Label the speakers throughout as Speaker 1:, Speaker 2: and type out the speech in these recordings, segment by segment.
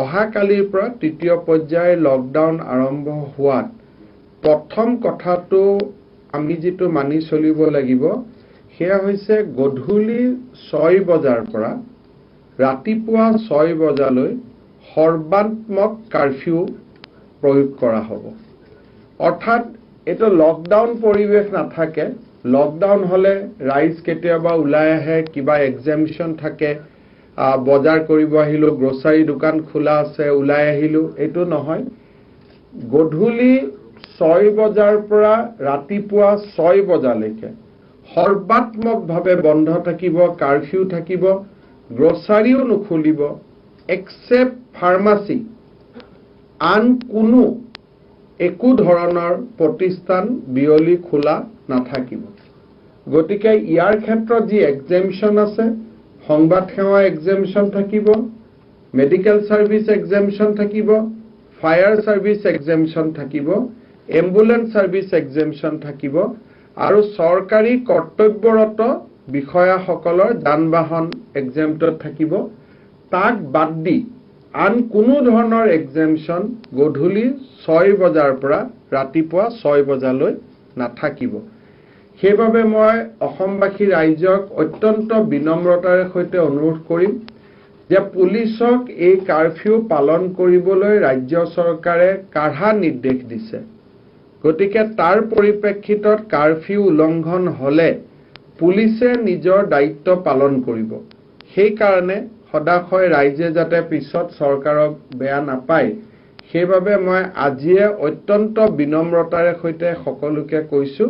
Speaker 1: অহাকালিৰ পৰা তৃতীয় পৰ্যায়ৰ লকডাউন আৰম্ভ হোৱাত প্ৰথম কথাটো আমি যেটো মানি চলিব লাগিব সেয়া হৈছে গধূলি 6 বজাৰ পৰা ৰাতিপুৱা 6 বজালৈ সৰ্বাত্মক কাৰফিউ প্ৰয়োগ কৰা হ'ব অৰ্থাৎ এটা লকডাউন পৰিবেশ নাথাকে লকডাউন হলে ৰাইজ কেতিয়াবা ওলাই আহে কিবা এক্সামশন থাকে বজাৰ কৰিব আহিলো গ্ৰোসাৰী দোকান খোলা আছে ওলাই আহিলো এটো নহয় গধূলি 6 বজাৰ পৰা ৰাতিপুৱা 6 বজালৈকে সৰ্বাত্মকভাৱে বন্ধ থাকিব কাৰফিউ থাকিব গ্ৰোসাৰীও নুখুলিব এক্সেপ্ট ফাৰ্মাসী আন কোনো একো ধৰণৰ প্ৰতিষ্ঠান বিয়লি খোলা নাথাকিব গতিকে ইয়াৰ ক্ষেত্ৰত যি এক্সামশন আছে সংবাদ সেৱা এক্সামশন থাকিব মেডিকেল সাৰ্ভিস এক্সামশন থাকিব ফায়াৰ সাৰ্ভিস এক্সামশন থাকিব এম্বুলেন্স সাৰ্ভিস এক্সামশন থাকিব আৰু চৰকাৰী কৰ্তব্যৰত বিষয়াসকলৰ যান-বাহন এক্সামপ্টেড থাকিব তাক বাদ দি আন কোনো ধৰণৰ এক্সামশন গধূলি 6 বজাৰ পৰা ৰাতিপুৱা 6 বজালৈ নাথাকিব সেইবাবে মই অসমবাসী ৰাইজক অত্যন্ত বিনম্ৰতাৰে সৈতে অনুৰোধ কৰিম যে পুলিচক এই কাৰফিউ পালন কৰিবলৈ ৰাজ্য চৰকাৰে কাঢ়া নিৰ্দেশ দিছে গতিকে তাৰ পৰিপ্ৰেক্ষিতত কাৰফিউ উলংঘন হলে পুলিচে নিজৰ দায়িত্ব পালন কৰিব সেই কাৰণে সদায় ৰাইজে যাতে পিছত চৰকাৰক বেয়া নাপায় সেইবাবে মই আজিয়ে অত্যন্ত বিনম্ৰতাৰে সৈতে সকলোকে কৈছো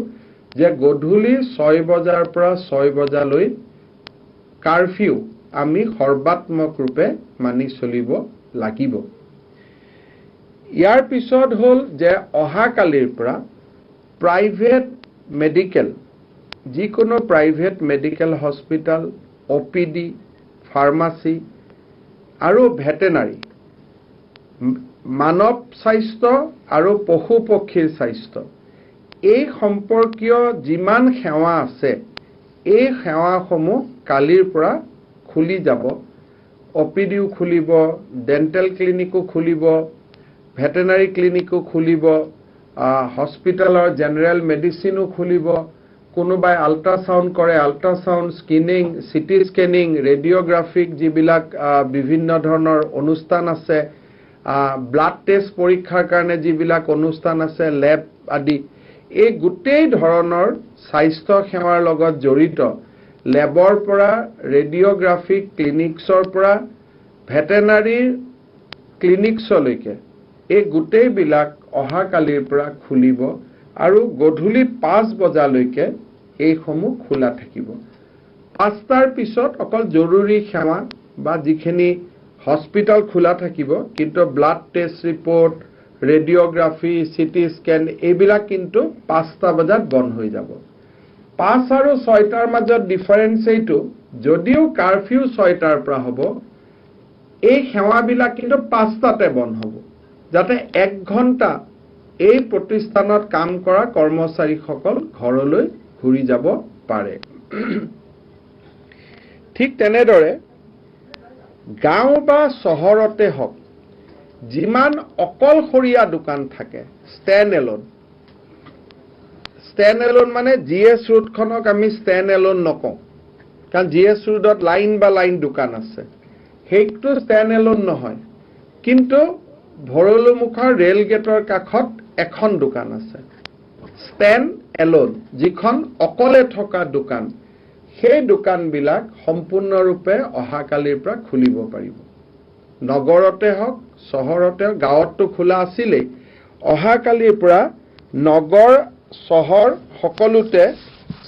Speaker 1: যে গধূলি 6 বজাৰ পৰা 6 বজালৈ কাৰফিউ আমি সৰ্বাত্মক ৰূপে মানি চলিব লাগিব ইয়াৰ পিছত হল যে অহাকালিৰ পৰা প্ৰাইভেট মেডিকেল যিকোনো প্ৰাইভেট মেডিকেল হস্পিটাল ওপিডি ফাৰ্মাসী আৰু ভেটেনাৰী মানৱ স্বাস্থ্য আৰু পশু পক্ষীৰ স্বাস্থ্য এই সম্পৰ্কীয় যিমান সেৱা আছে এই সেৱাসমূহ কালিৰ পৰা খুলি যাব ওপিডিও খুলিব ডেন্টাল ক্লিনিকো খুলিব ভেটেনাৰী ক্লিনিকো খুলিব হস্পিটালৰ জেনাৰেল মেডিচিনো খুলিব কোনোবাই আল্ট্ৰাসাউন্ড কৰে আল্ট্ৰাসাউন্ড স্ক্যানিং সিটি স্ক্যানিং ৰেডিওগ্ৰাফিক যিবিলাক বিভিন্ন ধৰণৰ অনুষ্ঠান আছে ব্লাড টেষ্ট পৰীক্ষাৰ কাৰণে যিবিলাক অনুষ্ঠান আছে ল্যাব আদি এই গোটেই ধৰণৰ স্বাস্থ্য সেৱাৰ লগত জড়িত ল্যাবৰ পৰা ৰেডিওগ্ৰাফিক ক্লিনিক্সৰ পৰা ভেটেনাৰী ক্লিনিক্সলৈকে এই গোটেই বিলাক অহাকালিৰ পৰা খুলিব আৰু গধূলি 5 বজালৈকে এই সমূহ খোলা থাকিব 5টাৰ পিছত অকল জৰুৰী সেৱা বা যিখিনি হস্পিটাল খোলা থাকিব কিন্তু blood test report radiography CT scan এইবিলাক কিন্তু 5টা বজাত বন্ধ হৈ যাব 5 আৰু 6টাৰ মাজত ডিফাৰেন্স এইটো যদিও কাৰফিউ 6টাৰ পৰা হ'ব এই সেৱাবিলাক কিন্তু 5টাতে বন্ধ হ'ব যাতে 1 ঘণ্টা এই প্ৰতিষ্ঠানত কাম কৰা কৰ্মচাৰীসকল ঘৰলৈ ঘূৰি যাব পাৰে ঠিক তেনেদৰে গাঁও বা চহৰতে হওক যিমান অকলশৰীয়া দোকান থাকে ষ্টেণ্ড এলোন মানে জিএছ ৰোডখনক আমি ষ্টেণ্ড এলোন নকওঁ কাৰণ জিএছ ৰোডত লাইন বা লাইন দোকান আছে সেইটো ষ্টেণ্ড এলোন নহয় কিন্তু ভৰলুমুখৰ ৰেল গেটৰ কাষত এখন দোকান আছে ষ্টেণ্ড এলোন যিখন অকলে থকা দোকান সেই দোকানবিলাক সম্পূৰ্ণৰূপে অহাকালিৰ পৰা খুলিব পাৰিব নগৰতে হওক চহৰতে গাঁৱতো খোলা আছিলে অহাকালিৰ পৰা নগৰ চহৰ সকলোতে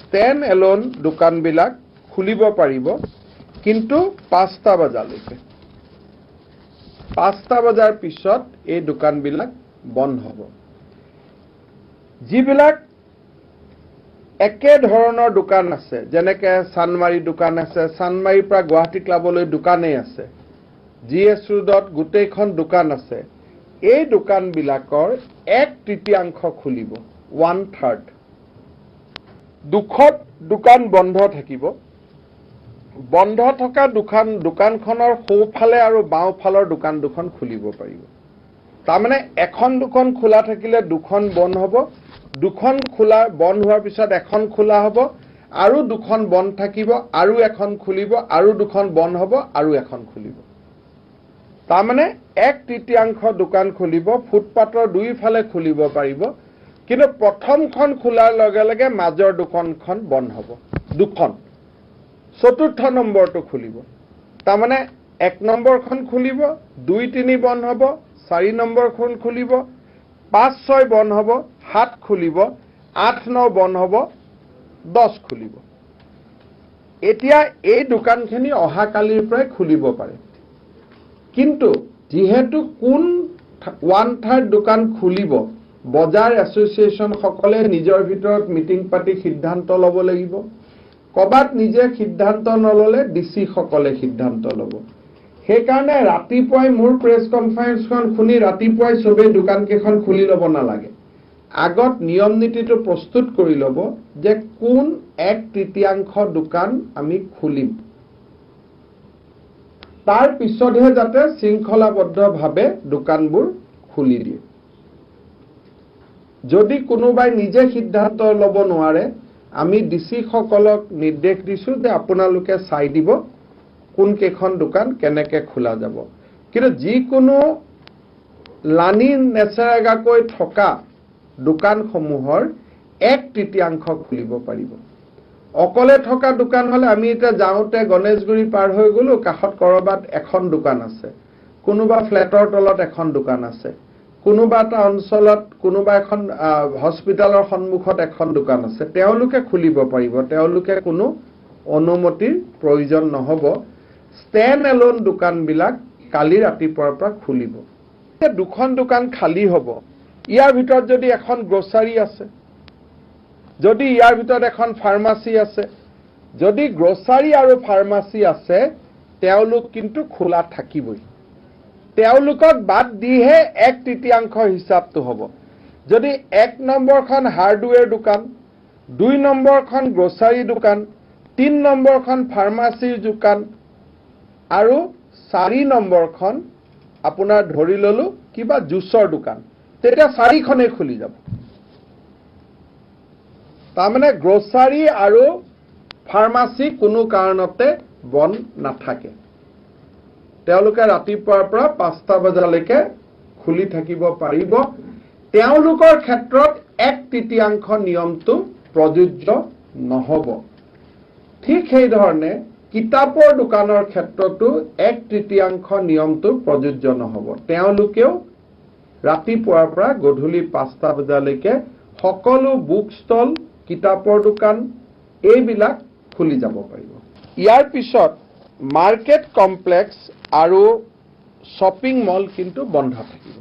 Speaker 1: ষ্টেণ্ড এলোন দোকানবিলাক খুলিব পাৰিব কিন্তু 5টা বজালৈকে 5টা বজাৰ পিছত এই দোকানবিলাক বন্ধ হ'ব যিবিলাক একে ধৰণৰ দোকান আছে যেনেকে সানমাৰী দোকান আছে সানমাৰীৰ পৰা গুৱাহাটী ক্লাবলৈ দোকানেই আছে জিএছ ৰোডত গোটেইখন দোকান আছে এই দোকানবিলাকৰ 1/3 খুলিব 1/3 দুখত দোকান বন্ধ থাকিব বন্ধ থকা দোকানখনৰ সোঁফালে আৰু বাওঁফালৰ দোকান দুখন খুলিব পাৰিব। তাৰমানে এখন দুখন খোলা থাকিলে দুখন বন্ধ হ'ব, দুখন খোলা বন্ধ হোৱাৰ পিছত এখন খোলা হ'ব, আৰু দুখন বন্ধ থাকিব, আৰু এখন খুলিব, আৰু দুখন বন্ধ হ'ব, আৰু এখন খুলিব। তাৰমানে 1/3 দোকান খুলিব, ফুটপাথৰ দুইফালে খুলিব পাৰিব, কিন্তু প্ৰথমখন খোলাৰ লগে লগে মাজৰ দোকানখন বন্ধ হ'ব, দুখন। চতুৰ্থ নম্বৰটো খুলিব। তাৰমানে 1 নম্বৰখন খুলিব, 2-3 বন্ধ হ'ব, 4 নম্বৰখন খুলিব, 5-6 বন্ধ হ'ব, 7 খুলিব, 8-9 বন্ধ হ'ব, 10 খুলিব। এতিয়া এই দোকানখিনি অহাকালিৰ পৰাই খুলিব পাৰে। কিন্তু যেহেতু কোন 1/3 দোকান খুলিব, বজাৰ এছ'চিয়েশ্যন সকলে নিজৰ ভিতৰত মিটিং পাতি সিদ্ধান্ত ল'ব লাগিব। কবাত নিজে সিদ্ধান্ত নললে ডিসি সকলে সিদ্ধান্ত ল'ব। সেইকাৰণে ৰাতিপুৱাই মোৰ প্ৰেছ কনফাৰেন্সখন শুনি ৰাতিপুৱাই সবে দোকান কেইখন খুলি ল'ব নালাগে। আগত নিয়ম নীতিটো প্ৰস্তুত কৰি ল'ব যে কোন 1/3 দোকান আমি খুলিম। তাৰ পিছতহে যাতে শৃংখলাবদ্ধভাৱে দোকানবোৰ খুলি দিয়ে। যদি কোনোবাই নিজে সিদ্ধান্ত ল'ব নোৱাৰে, আমি ডিসি সকলক নিৰ্দেশ দিছো যে আপোনালোকে চাই দিব কোন কেইখন দোকান কেনেকে খোলা যাব। কিন্তু যিকোনো লানি নেচেৰাগাকৈ থকা দোকানসমূহৰ 1/3 খুলিব পাৰিব। অকলে থকা দোকান হলে আমি এটা যাওঁতে গণেশগুৰি পাৰ হৈ গলো, কাষত কৰবাত এখন দোকান আছে, কোনোবা ফ্লেটৰ তলত এখন দোকান আছে, কোনোবা এটা অঞ্চলত কোনোবা এখন হস্পিটালৰ সন্মুখত এখন দোকান আছে, তেওঁলোকে খুলিব পাৰিব। তেওঁলোকে কোনো অনুমতিৰ প্ৰয়োজন নহব। ষ্টেণ্ড এলোন দোকানবিলাক কালি ৰাতিপুৱাৰ পৰা খুলিব। দুখন দোকান খালী হ'ব। ইয়াৰ ভিতৰত যদি এখন গ্ৰছাৰী আছে, যদি ইয়াৰ ভিতৰত এখন ফাৰ্মাচী আছে, যদি গ্ৰছাৰী আৰু ফাৰ্মাচী আছে, তেওঁলোক কিন্তু খোলা থাকিবই। তেওঁলোকক বাদ দিহে 1/3 হিচাপটো হ'ব। যদি 1 নম্বৰখন হাৰ্ডৱেৰ দোকান, 2 নম্বৰখন গ্ৰছাৰী দোকান, 3 নম্বৰখন ফাৰ্মাচীৰ দোকান, আৰু 4 নম্বৰখন আপোনাৰ ধৰি ললো কিবা জুচৰ দোকান, তেতিয়া 4খনেই খুলি যাব। তাৰমানে গ্ৰছাৰী আৰু ফাৰ্মাচী কোনো কাৰণতে বন্ধ নাথাকে। তেওঁলোকে ৰাতিপুৱাৰ পৰা 5টা বজালৈকে খুলি থাকিব পাৰিব। তেওঁলোকৰ ক্ষেত্ৰত 1/3 নিয়মটো প্ৰযোজ্য নহব। ঠিক সেই ধৰণে কিতাপৰ দোকানৰ ক্ষেত্ৰতো 1/3 নিয়মটো প্ৰযোজ্য নহব। তেওঁলোকেও ৰাতিপুৱাৰ পৰা গধূলি 5টা বজালৈকে সকলো বুক ষ্টল, কিতাপৰ দোকান এইবিলাক খুলি যাব পাৰিব। ইয়াৰ পিছত মাৰ্কেট কমপ্লেক্স আৰু শ্বপিং মল কিন্তু বন্ধ থাকিব।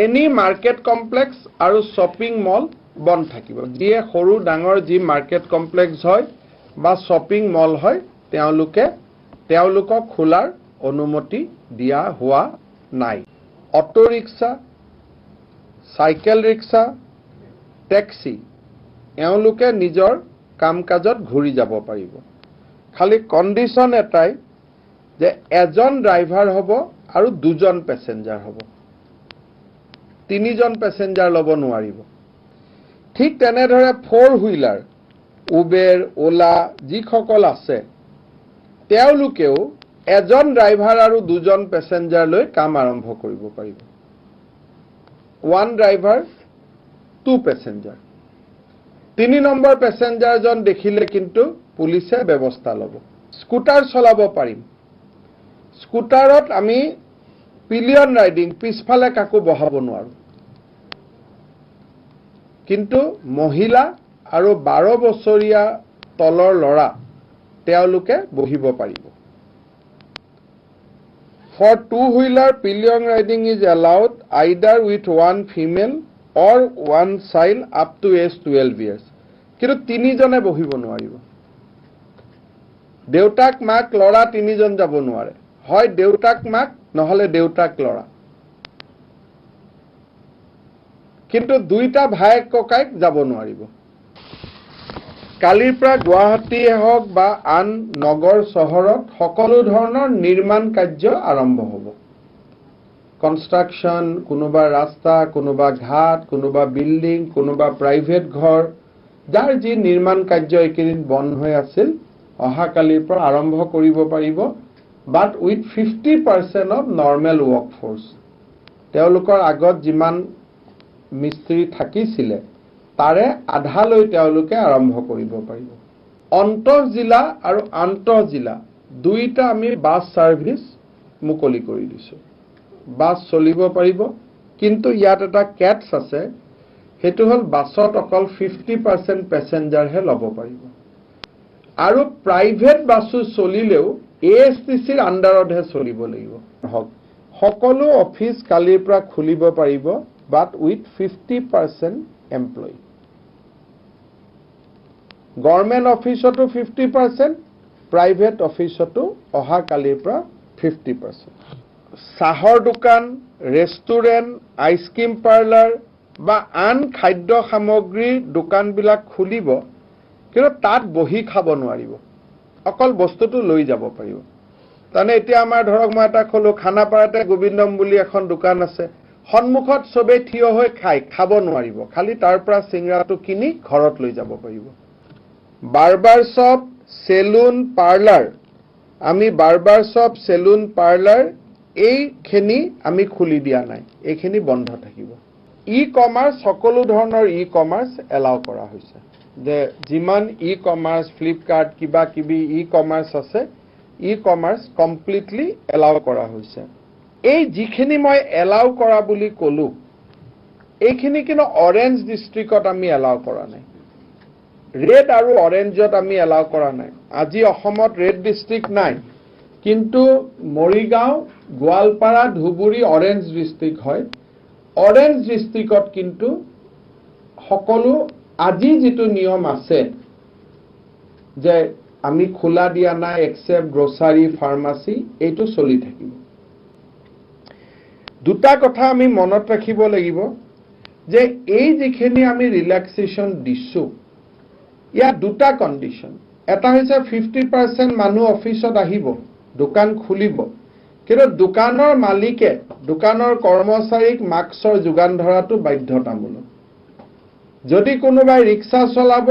Speaker 1: এনি মাৰ্কেট কমপ্লেক্স আৰু শ্বপিং মল বন্ধ থাকিব। যিয়ে সৰু ডাঙৰ যি মাৰ্কেট কমপ্লেক্স হয় বা শ্বপিং মল হয়, তেওঁলোকক খোলাৰ অনুমতি দিয়া হোৱা নাই। Auto rickshaw, cycle rickshaw, taxi এওঁলোকে নিজৰ কাম কাজত ঘূৰি যাব পাৰিব। খালি কণ্ডিশ্যন এটাই যে এজন ড্ৰাইভাৰ হ'ব আৰু 2জন পেছেঞ্জাৰ হ'ব। 3জন পেছেঞ্জাৰ ল'ব নোৱাৰিব। ঠিক তেনেদৰে 4 হুইলাৰ, উবেৰ, ওলা যিসকল আছে, তেওঁলোকেও এজন ড্ৰাইভাৰ আৰু 2জন পেছেঞ্জাৰ লৈ কাম আৰম্ভ কৰিব পাৰিব। 1 ড্ৰাইভাৰ 2 পেছেঞ্জাৰ। 3 নম্বৰ পেছেঞ্জাৰজন দেখিলে কিন্তু পুলিচে ব্যৱস্থা ল'ব। স্কুটাৰ চলাব পাৰিম। স্কুটাৰত আমি পিলিয়ন ৰাইডিং, পিছফালে কাকো বহাব নোৱাৰো। কিন্তু মহিলা আৰু 12 বছৰীয়া তলৰ ল'ৰা তেওঁলোকে বহিব পাৰিব। For 2 wheeler, pillion riding is allowed either with 1 female or 1 child up to age 12 years. কিন্তু 3জনে বহিব নোৱাৰিব। দেউতাক মাক ল'ৰা 3জন যাব নোৱাৰে। হয় দেউতাক মাক, নহলে দেউতাক ল'ৰা। কিন্তু 2টা ভায়েক ককাইক যাব নোৱাৰিব। কালিৰ পৰা গুৱাহাটীয়ে হওক বা আন নগৰ চহৰত সকলো ধৰণৰ নিৰ্মাণ কাৰ্য আৰম্ভ হ'ব। কনষ্ট্ৰাকশ্যন, কোনোবা ৰাস্তা, কোনোবা ঘাট, কোনোবা বিল্ডিং, কোনোবা প্ৰাইভেট ঘৰ, যাৰ যি নিৰ্মাণ কাৰ্য এইকেইদিন বন্ধ হৈ আছিল, অহাকালিৰ পৰা আৰম্ভ কৰিব পাৰিব, but with 50% of normal work force. তেওঁলোকৰ আগত যিমান মিস্ত্ৰী থাকিছিলে তাৰে আধালৈ তেওঁলোকে আৰম্ভ কৰিব পাৰিব। অন্তঃজিলা আৰু আন্তঃজিলা দুইটা আমি বাছ ছাৰ্ভিচ মুকলি কৰি দিছোঁ। বাছ চলিব পাৰিব, কিন্তু ইয়াত এটা কেটছ আছে, সেইটো হ'ল বাছত অকল 50% পেছেঞ্জাৰহে ল'ব পাৰিব। আৰু প্ৰাইভেট বাছো চলিলেও ASTCৰ আণ্ডাৰতহে চলিব লাগিব। সকলো অফিচ কালিৰ পৰা খুলিব পাৰিব, but with 50% employee. Government অফিচতো 50%, private অফিচতো অহাকালিৰ পৰা 50%। চাহৰ দোকান, ৰেষ্টুৰেণ্ট, আইচক্ৰীম পাৰ্লাৰ বা আন খাদ্য সামগ্ৰীৰ দোকানবিলাক খুলিব, কিন্তু তাত বহি খাব নোৱাৰিব, অকল বস্তুটো লৈ যাব পাৰিব। তাৰমানে এতিয়া আমাৰ ধৰক মই এটা ক'লো, খানাপাৰাতে গোবিন্দম বুলি এখন দোকান আছে, সন্মুখত চবেই থিয় হৈ খাব নোৱাৰিব, খালি তাৰ পৰা চিংৰাটো কিনি ঘৰত লৈ যাব পাৰিব। বাৰ্বাৰ শ্বপ, চেলুন, পাৰ্লাৰ, আমি বাৰ্বাৰ শ্বপ, চেলুন, পাৰ্লাৰ এইখিনি আমি খুলি দিয়া নাই, এইখিনি বন্ধ থাকিব। ই-কমাৰ্চ, সকলো ধৰণৰ ই-কমাৰ্চ এলাউ কৰা হৈছে, যে যিমান ই-কমাৰ্চ, ফ্লিপকাৰ্ট, কিবা কিবি ই-কমাৰ্চ আছে, ই-কমাৰ্চ কমপ্লিটলি এলাউ কৰা হৈছে। এই যিখিনি মই এলাউ কৰা বুলি ক'লো, এইখিনি কিন্তু অৰেঞ্জ ডিষ্ট্ৰিক্টত আমি এলাউ কৰা নাই, ৰেড আৰু অৰেঞ্জত আমি এলাউ কৰা নাই। আজি অসমত ৰেড ডিষ্ট্ৰিক্ট নাই, কিন্তু মৰিগাঁও, গোৱালপাৰা, ধুবুৰী অৰেঞ্জ ডিষ্ট্ৰিক্ট হয়। অৰেঞ্জ ডিষ্ট্ৰিক্টত কিন্তু সকলো আজি যিটো নিয়ম আছে যে আমি খোলা দিয়া নাই এক্সেপ্ট গ্ৰ'চাৰী, ফাৰ্মাচী, এইটো চলি থাকিব। দুটা কথা আমি মনত ৰাখিব লাগিব যে এই যিখিনি আমি ৰিলেক্সেশ্যন দিছোঁ, ইয়াত দুটা কণ্ডিশ্যন। এটা হৈছে 50% মানুহ অফিচত আহিব, দোকান খুলিব, কিন্তু দোকানৰ মালিকে দোকানৰ কৰ্মচাৰীক মাস্কৰ যোগান ধৰাটো বাধ্যতামূলক। যদি কোনোবাই ৰিক্সা চলাব,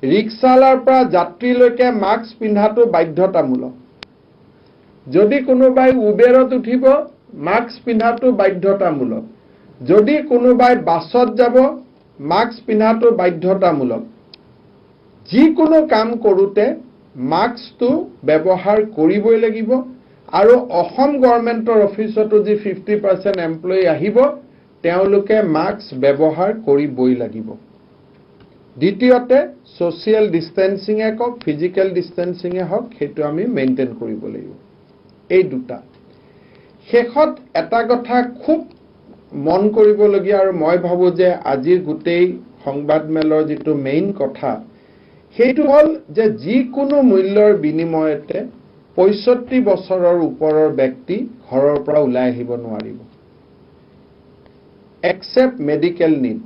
Speaker 1: ৰিক্সাৱালাৰ পৰা যাত্ৰীলৈকে মাস্ক পিন্ধাটো বাধ্যতামূলক। যদি কোনোবাই উবেৰত উঠিব, মাস্ক পিন্ধাটো বাধ্যতামূলক। যদি কোনোবাই বাছত যাব, মাস্ক পিন্ধাটো বাধ্যতামূলক। যিকোনো কাম কৰোঁতে মাস্কটো ব্যৱহাৰ কৰিবই লাগিব। আৰু অসম গভৰ্ণমেণ্টৰ অফিচতো যি 50% এমপ্লয়ী আহিব, তেওঁলোকে মাস্ক ব্যৱহাৰ কৰিবই লাগিব। দ্বিতীয়তে ছ'চিয়েল ডিষ্টেন্সিঙে হওক, ফিজিকেল ডিষ্টেন্সিঙে হওক, সেইটো আমি মেইনটেইন কৰিব লাগিব। এই দুটা। শেষত এটা কথা খুব মন কৰিবলগীয়া, আৰু মই ভাবোঁ যে আজিৰ গোটেই সংবাদমেলৰ যিটো মেইন কথা, সেইটো হ'ল যে যিকোনো মূল্যৰ বিনিময়তে 65 বছৰৰ ওপৰৰ ব্যক্তি ঘৰৰ পৰা ওলাই আহিব নোৱাৰিব, এক্সেপ্ট মেডিকেল নিড,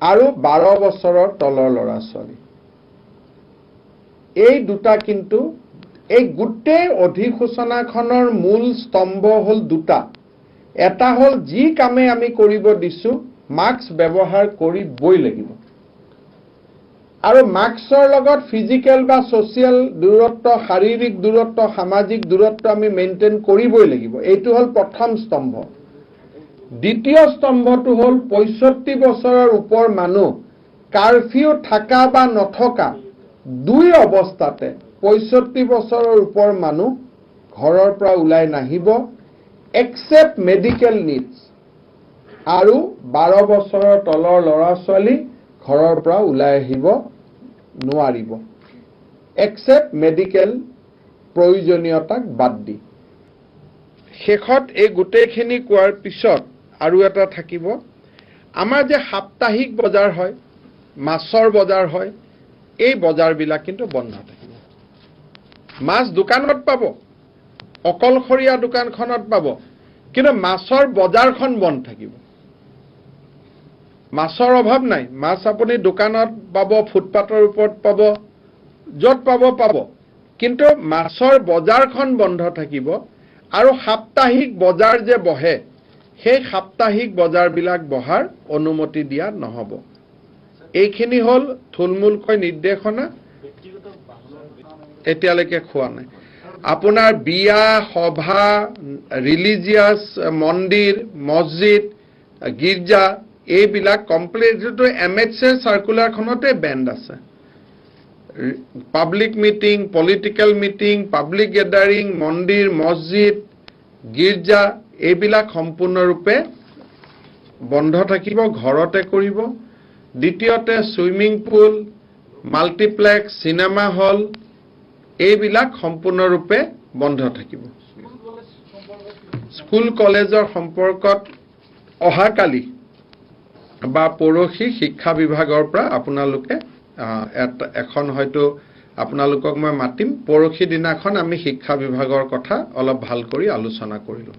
Speaker 1: আৰু 12 বছৰৰ তলৰ ল'ৰা ছোৱালী। এই দুটা কিন্তু এই গোটেই অধিসূচনাখনৰ মূল স্তম্ভ হ'ল দুটা। এটা হ'ল যি কামে আমি কৰিব দিছোঁ, মাস্ক ব্যৱহাৰ কৰিবই লাগিব, আৰু মাস্কৰ লগত ফিজিকেল বা ছ'চিয়েল দূৰত্ব, শাৰীৰিক দূৰত্ব, সামাজিক দূৰত্ব আমি মেইনটেইন কৰিবই লাগিব। এইটো হ'ল প্ৰথম স্তম্ভ। দ্বিতীয় স্তম্ভটো হ'ল 65 বছৰৰ ওপৰ মানুহ কাৰফিউ থকা বা নথকা দুই অৱস্থাতে 65 বছৰৰ ওপৰ মানুহ ঘৰৰ পৰা ওলাই নাহিব, এক্সেপ্ট মেডিকেল নিডছ, আৰু 12 বছৰৰ তলৰ ল'ৰা ছোৱালী ঘৰৰ পৰা ওলাই আহিব নোৱাৰিব, এক্সেপ্ট মেডিকেল প্ৰয়োজনীয়তাক বাদ দি। শেষত এই গোটেইখিনি কোৱাৰ পিছত আৰু এটা থাকিব, আমাৰ যে সাপ্তাহিক বজাৰ হয়, মাছৰ বজাৰ হয়, এই বজাৰবিলাক কিন্তু বন্ধ থাকিব। মাছ দোকানত পাব, অকলশৰীয়া দোকানখনত পাব, কিন্তু মাছৰ বজাৰখন বন্ধ থাকিব। মাছৰ অভাৱ নাই, মাছ আপুনি দোকানত পাব, ফুটপাথৰ ওপৰত পাব, য'ত পাব, কিন্তু মাছৰ বজাৰখন বন্ধ থাকিব আৰু সাপ্তাহিক বজাৰ যে বহে সেই সাপ্তাহিক বজাৰবিলাক বহাৰ অনুমতি দিয়া নহ'ব। এইখিনি হ'ল থুলমূলকৈ নিৰ্দেশনা, এতিয়ালৈকে খোৱা নাই। আপোনাৰ বিয়া, সভা, ৰিলিজিয়াছ মন্দিৰ, মছজিদ, গীৰ্জা এইবিলাক কমপ্লিটটো MHA চাৰ্কুলাৰখনতে বেণ্ড আছে। Public meeting, political meeting, public gathering, মন্দিৰ, মছজিদ, গীৰ্জা এইবিলাক সম্পূৰ্ণৰূপে বন্ধ থাকিব, ঘৰতে কৰিব। দ্বিতীয়তে swimming pool, multiplex, cinema hall এইবিলাক সম্পূৰ্ণৰূপে বন্ধ থাকিব। স্কুল কলেজৰ সম্পৰ্কত অহাকালি বা পৰহি শিক্ষা বিভাগৰ পৰা আপোনালোকে এখন হয়তো আপোনালোকক মই মাতিম, পৰহি দিনাখন আমি শিক্ষা বিভাগৰ কথা অলপ ভাল কৰি আলোচনা কৰিলোঁ।